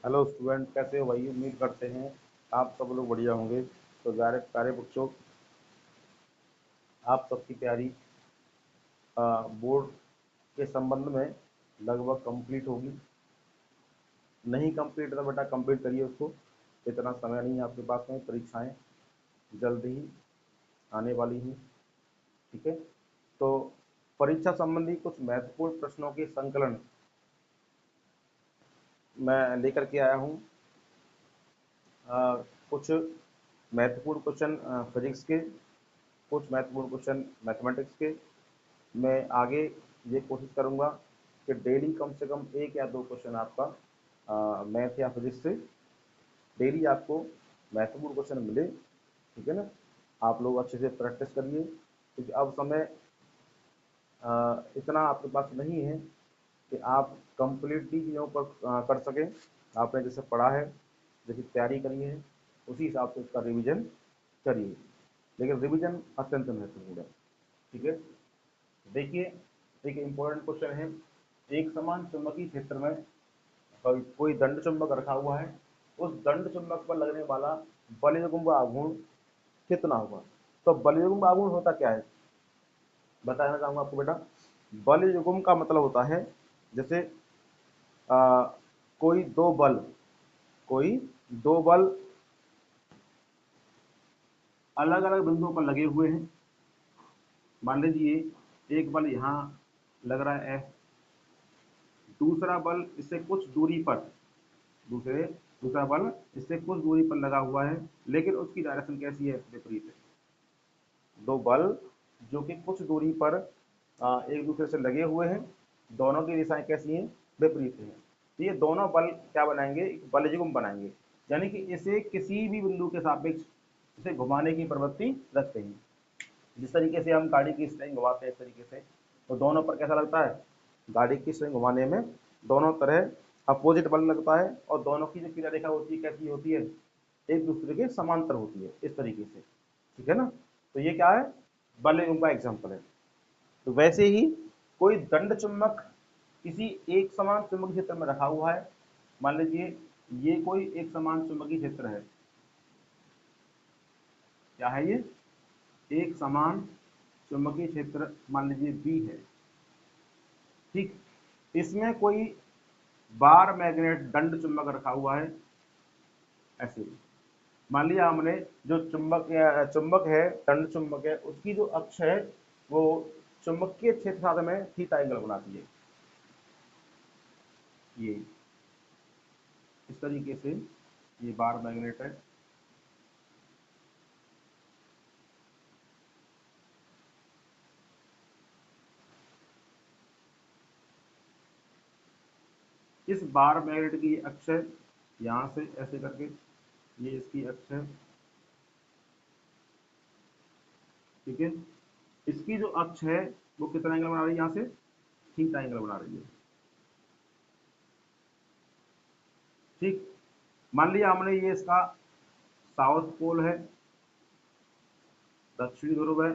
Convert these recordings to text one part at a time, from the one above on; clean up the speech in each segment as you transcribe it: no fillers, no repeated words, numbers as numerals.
Hello student, कैसे हो भाई? उम्मीद करते हैं आप सब लोग बढ़िया होंगे। तो प्यारे बच्चों, आप सबकी तैयारी बोर्ड के संबंध में लगभग कंप्लीट होगी। नहीं कंप्लीट तो बेटा कंप्लीट करिए उसको। इतना समय नहीं है आपके पास में, परीक्षाएं जल्द ही आने वाली हैं। ठीक है, तो परीक्षा संबंधी कुछ महत्वपूर्ण प्रश्नों के संकलन मैं लेकर के आया हूँ। कुछ महत्वपूर्ण क्वेश्चन फिजिक्स के, कुछ महत्वपूर्ण क्वेश्चन मैथमेटिक्स के। मैं आगे ये कोशिश करूँगा कि डेली कम से कम एक या दो क्वेश्चन आपका मैथ या फिजिक्स से डेली आपको महत्वपूर्ण क्वेश्चन मिले। ठीक है ना? आप लोग अच्छे से प्रैक्टिस करिए, क्योंकि अब समय इतना आपके पास नहीं है कि आप कंप्लीटली चीज़ों पर कर सकें। आपने जैसे पढ़ा है, जैसी तैयारी करी है, उसी हिसाब से उसका रिवीजन करिए, लेकिन रिवीजन अत्यंत महत्वपूर्ण है। ठीक है, देखिए, एक इम्पोर्टेंट क्वेश्चन है। एक समान चुंबकीय क्षेत्र में कोई दंड चुंबक रखा हुआ है। उस दंड चुंबक पर लगने वाला बलयुग्म आघूर्ण कितना होगा? तो बलयुग्म आघूर्ण होता क्या है, बताना चाहूंगा आपको बेटा। बलयुग्म का मतलब होता है, जैसे आ, कोई दो बल कोई दो बल अलग अलग बिंदुओं पर लगे हुए हैं। मान लीजिए एक बल यहाँ लग रहा है F, दूसरा बल इससे कुछ दूरी पर दूसरा बल इससे कुछ दूरी पर लगा हुआ है, लेकिन उसकी डायरेक्शन कैसी है? विपरीत है। दो बल जो कि कुछ दूरी पर एक दूसरे से लगे हुए हैं, दोनों की दिशाएं कैसी हैं? विपरीत हैं। तो ये दोनों बल क्या बनाएंगे? एक बलयुग्म बनाएंगे, यानी कि इसे किसी भी बिंदु के सापेक्ष इसे घुमाने की प्रवृत्ति रखते हैं। जिस तरीके से हम गाड़ी की स्टेयरिंग घुमाते हैं, इस तरीके से तो दोनों पर कैसा लगता है? गाड़ी की स्टेयरिंग घुमाने में दोनों तरह अपोजिट बल लगता है, और दोनों की जो क्रिया रेखा होती है कैसी होती है? एक दूसरे के समांतर होती है, इस तरीके से। ठीक है ना? तो ये क्या है? बलयुग्म का एग्जाम्पल है। तो वैसे ही कोई दंड चुंबक किसी एक समान चुंबकीय क्षेत्र में रखा हुआ है। मान लीजिए ये कोई एक समान चुंबकीय क्षेत्र है। क्या है ये? एक समान चुंबकीय क्षेत्र मान लीजिए बी है। ठीक, इसमें कोई बार मैग्नेट दंड चुंबक रखा हुआ है। ऐसे मान लिया हमने, जो चुंबक है, दंड चुंबक है, उसकी जो अक्ष है वो चुंबकीय क्षेत्र साथ में थीटा एंगल बनाती है। ये इस तरीके से ये बार मैग्नेट है। इस बार मैग्नेट की अक्ष है, यहाँ से ऐसे करके ये इसकी अक्ष है। ठीक है, इसकी जो अक्ष है वो कितना एंगल बना रही है? यहाँ से थीटा एंगल बना रही है। ठीक, मान लिया हमने ये इसका साउथ पोल है, दक्षिणी ध्रुव है,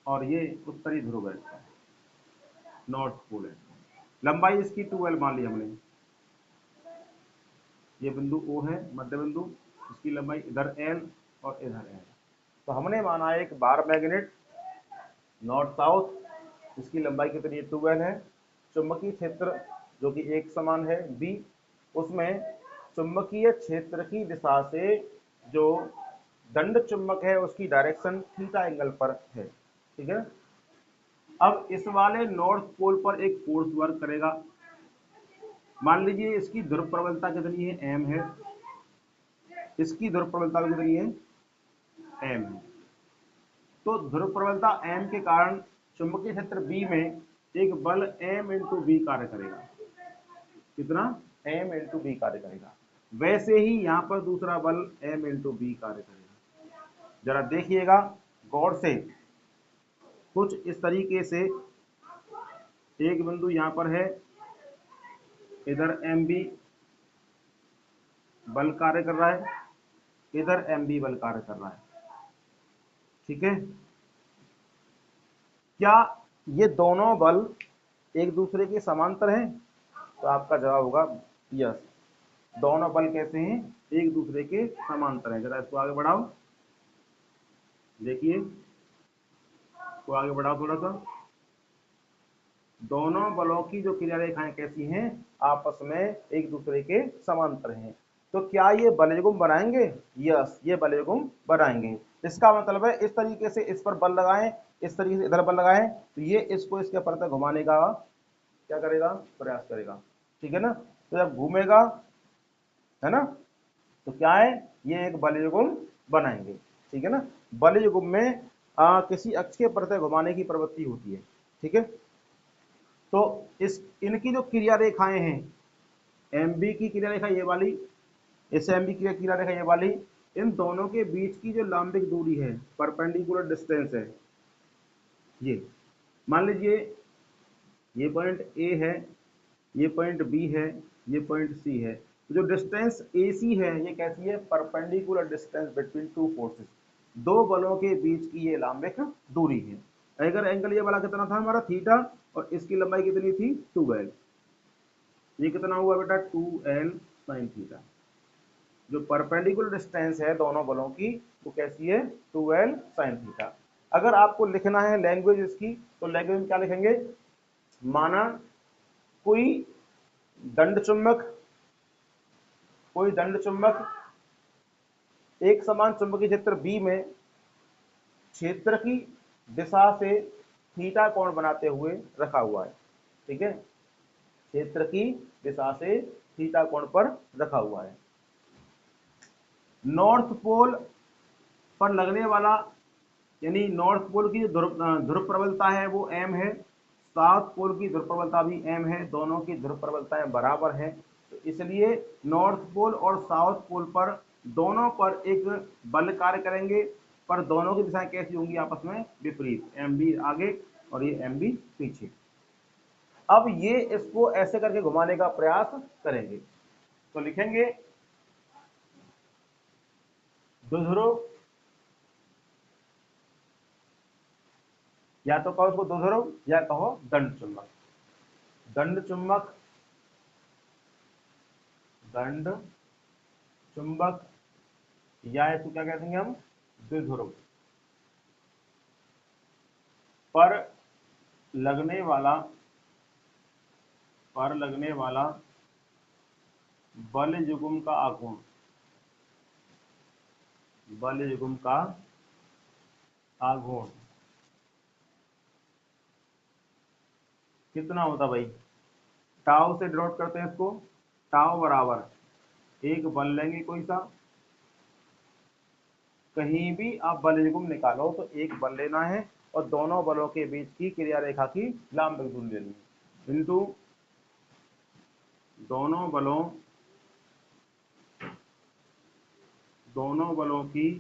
और ये उत्तरी ध्रुव है, इसका नॉर्थ पोल है। लंबाई इसकी 2l मान ली हमने। ये बिंदु O है, मध्य बिंदु, इसकी लंबाई इधर l और इधर l। तो हमने माना एक बार मैग्नेट नॉर्थ साउथ, इसकी लंबाई कितनी है? 2l है। चुंबकीय क्षेत्र जो कि एक समान है B, उसमें चुंबकीय क्षेत्र की दिशा से जो दंड चुंबक है उसकी डायरेक्शन थीटा एंगल पर है। ठीक है, अब इस वाले नॉर्थ पोल पर एक फोर्स वर्क करेगा। मान लीजिए इसकी ध्रुव प्रबलता कितनी है? m है। इसकी ध्रुव प्रबलता कितनी है? m है। तो ध्रुव प्रबलता m के कारण चुंबकीय क्षेत्र B में एक बल m इंटू बी कार्य करेगा। कितना? m इंटू बी कार्य करेगा। वैसे ही यहाँ पर दूसरा बल m इंटू बी कार्य करेगा। जरा देखिएगा गौर से, कुछ इस तरीके से एक बिंदु यहाँ पर है, इधर एम बी बल कार्य कर रहा है, इधर एम बी बल कार्य कर रहा है। ठीक है, क्या ये दोनों बल एक दूसरे के समांतर हैं? तो आपका जवाब होगा यस, दोनों बल कैसे हैं, एक दूसरे के समांतर हैं। जरा इसको आगे बढ़ाओ, देखिए इसको आगे बढ़ाओ थोड़ा सा। दोनों बलों की जो क्रिया रेखाएं कैसी हैं, आपस में एक दूसरे के समांतर हैं। तो क्या ये बलयुग्म बनाएंगे? यस, ये बलयुग्म बनाएंगे। इसका मतलब है इस तरीके से इस पर बल लगाएं, इस तरीके से इधर बल लगाएं, तो ये इसको इसके पर तक घुमाने का क्या करेगा, प्रयास करेगा। ठीक है ना, तो जब घूमेगा, है ना, तो क्या है, ये एक बलयुग्म बनाएंगे। ठीक है ना, बलयुग्म में किसी अक्ष के प्रति घुमाने की प्रवृत्ति होती है। ठीक है, तो इस इनकी जो क्रिया रेखाएं हैं, एम बी की क्रिया रेखा ये वाली, इस एम बी की क्रिया रेखा ये वाली, इन दोनों के बीच की जो लंबिक दूरी है, परपेंडिकुलर डिस्टेंस है, ये मान लीजिए ये पॉइंट ए है, ये पॉइंट बी है, ये पॉइंट सी है। तो जो डिस्टेंस ए सी है, ये कैसी है, perpendicular distance between two forces, दो बलों के बीच की ये लंबिक दूरी है। अगर एंगल ये वाला कितना था हमारा, थीटा, और इसकी लंबाई कितनी थी, 2l, ये कितना हुआ बेटा, 2l sin थीटा। जो परपेंडिकुलर डिस्टेंस है दोनों बलों की, वो कैसी है, 2l sin थीटा। अगर आपको लिखना है लैंग्वेज इसकी, तो लैंग्वेज में क्या लिखेंगे, माना कोई दंड चुंबक, कोई दंड चुंबक एक समान चुंबकीय क्षेत्र बी में क्षेत्र की दिशा से थीटा कोण बनाते हुए रखा हुआ है। ठीक है, क्षेत्र की दिशा से थीटा कोण पर रखा हुआ है। नॉर्थ पोल पर लगने वाला, यानी नॉर्थ पोल की जो ध्रुव प्रबलता है वो m है, साउथ पोल की ध्रुव प्रबलता भी m है, दोनों की ध्रुव प्रबलताएं बराबर है। तो इसलिए नॉर्थ पोल और साउथ पोल पर दोनों पर एक बल कार्य करेंगे, पर दोनों की दिशाएं कैसी होंगी, आपस में विपरीत, mb आगे और ये mb पीछे। अब ये इसको ऐसे करके घुमाने का प्रयास करेंगे, तो लिखेंगे द्विध्रुव, या तो कहो उसको द्विध्रुव या कहो दंड चुंबक। दंड चुंबक, दंड चुंबक, या इसको क्या कहते हैं हम, द्विध्रुव। पर लगने वाला, पर लगने वाला बल युग्म का आघूर्ण, बल युग्म का आघूर्ण कितना होता भाई, टाउ से डिनोट करते हैं इसको, टाउ बराबर एक बल लेंगे कोई सा, कहीं भी आप बल युग्म निकालो तो एक बल लेना है, और दोनों बलों के बीच की क्रिया रेखा की लंबिक दूरी लेनी है, इंटू दोनों बलों, दोनों बलों की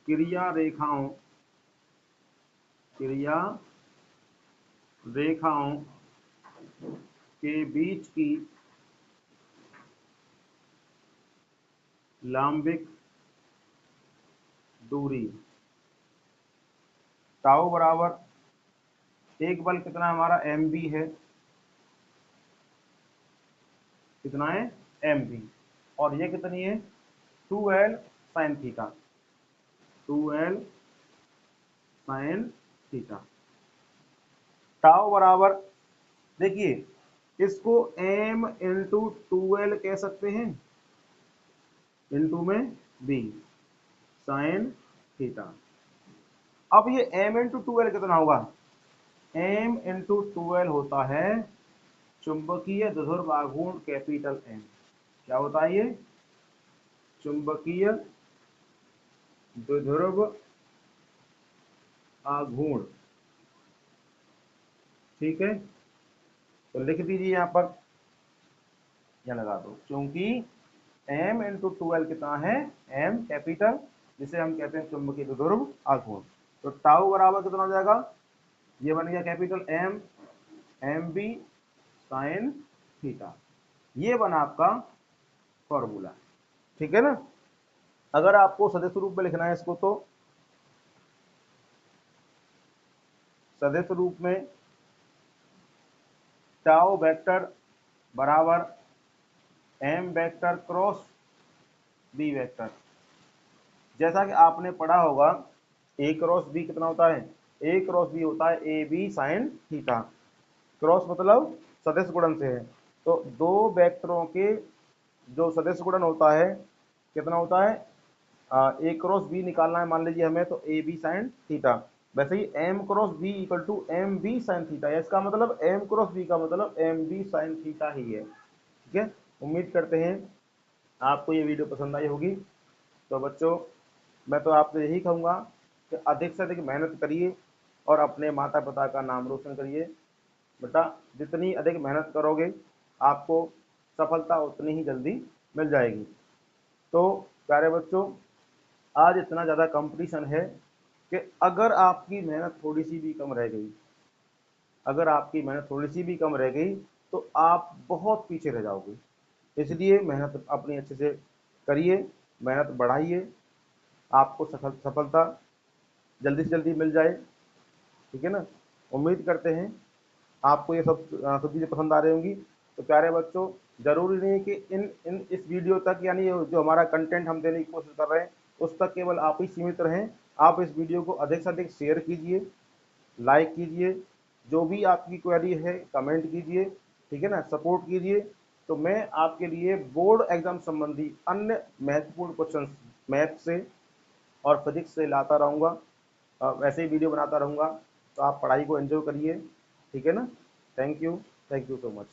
क्रिया रेखाओं, क्रिया रेखाओं के बीच की लंबिक दूरी, टाउ बराबर एक बल कितना हमारा mb है, कितना है mb, और ये कितनी है 2l sin theta, 2l sin theta. Tau बराबर, देखिए इसको m इंटू 2l कह सकते हैं, इंटू में b sin थीटा। अब ये m इंटू 2l कितना होगा, m इंटू 2l होता है चुंबकीय द्विध्रुव आघूर्ण कैपिटल M। क्या होता है ये, चुंबकीय द्विध्रुव आघूर्ण। ठीक है, तो लिख दीजिए यहाँ पर, या लगा दो, क्योंकि m इंटू 2l कितना है, m कैपिटल, जिसे हम कहते हैं चुंबकीय द्विध्रुव आघूर्ण। तो टाउ बराबर कितना हो जाएगा, ये बन गया capital M, mb sin theta. ये बना आपका फॉर्मूला। ठीक है ना, अगर आपको सदिश रूप में लिखना है इसको, तो सदिश रूप में टाउ वेक्टर बराबर M vector cross B vector. जैसा कि आपने पढ़ा होगा ए क्रॉस बी कितना होता है, ए क्रॉस बी होता है A B sine theta. Cross मतलब सदिश गुणन से है, तो दो वेक्टरों के जो सदिश गुणन होता है कितना होता है, ए क्रॉस बी निकालना है मान लीजिए हमें, तो ए बी साइन थीटा। वैसे ही M cross B equal to M B sine theta, इसका मतलब एम क्रॉस बी का मतलब एम बी साइन थीटा ही है। ठीक है, उम्मीद करते हैं आपको ये वीडियो पसंद आई होगी। तो बच्चों मैं तो आपसे यही कहूँगा कि अधिक से अधिक मेहनत करिए और अपने माता पिता का नाम रोशन करिए। बेटा जितनी अधिक मेहनत करोगे आपको सफलता उतनी ही जल्दी मिल जाएगी। तो प्यारे बच्चों, आज इतना ज़्यादा कंपटीशन है कि अगर आपकी मेहनत थोड़ी सी भी कम रह गई, अगर आपकी मेहनत थोड़ी सी भी कम रह गई तो आप बहुत पीछे रह जाओगे। इसलिए मेहनत अपनी अच्छे से करिए, मेहनत बढ़ाइए, आपको सफलता जल्दी से जल्दी मिल जाए। ठीक है ना, उम्मीद करते हैं आपको ये सब चीज़ें पसंद आ रही होंगी। तो प्यारे बच्चों, ज़रूरी नहीं है कि इन इन इस वीडियो तक, यानी जो हमारा कंटेंट हम देने की कोशिश कर रहे हैं उस तक केवल आप ही सीमित रहें। आप इस वीडियो को अधिक से अधिक शेयर कीजिए, लाइक कीजिए, जो भी आपकी क्वेरी है कमेंट कीजिए। ठीक है ना, सपोर्ट कीजिए। तो मैं आपके लिए बोर्ड एग्जाम संबंधी अन्य महत्वपूर्ण क्वेश्चन मैथ से और फिजिक्स से लाता रहूँगा, वैसे ही वीडियो बनाता रहूँगा। तो आप पढ़ाई को एंजॉय करिए। ठीक है ना, थैंक यू सो मच।